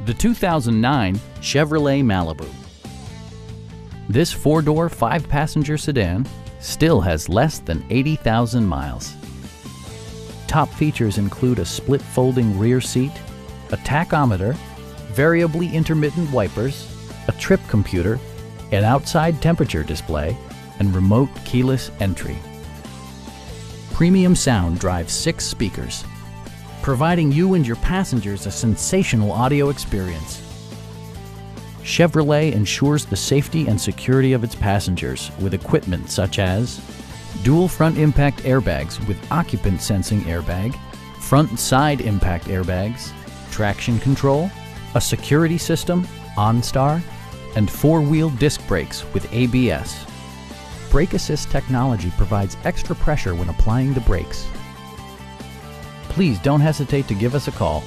the 2009 Chevrolet Malibu. This four-door, five-passenger sedan still has less than 80,000 miles. Top features include a split folding rear seat, a tachometer, variably intermittent wipers, a trip computer, an outside temperature display, and remote keyless entry. Premium sound drives 6 speakers, providing you and your passengers a sensational audio experience. Chevrolet ensures the safety and security of its passengers with equipment such as dual front impact airbags with occupant sensing airbag, front and side impact airbags, traction control, a security system, OnStar, and four-wheel disc brakes with ABS. Brake Assist technology provides extra pressure when applying the brakes. Please don't hesitate to give us a call.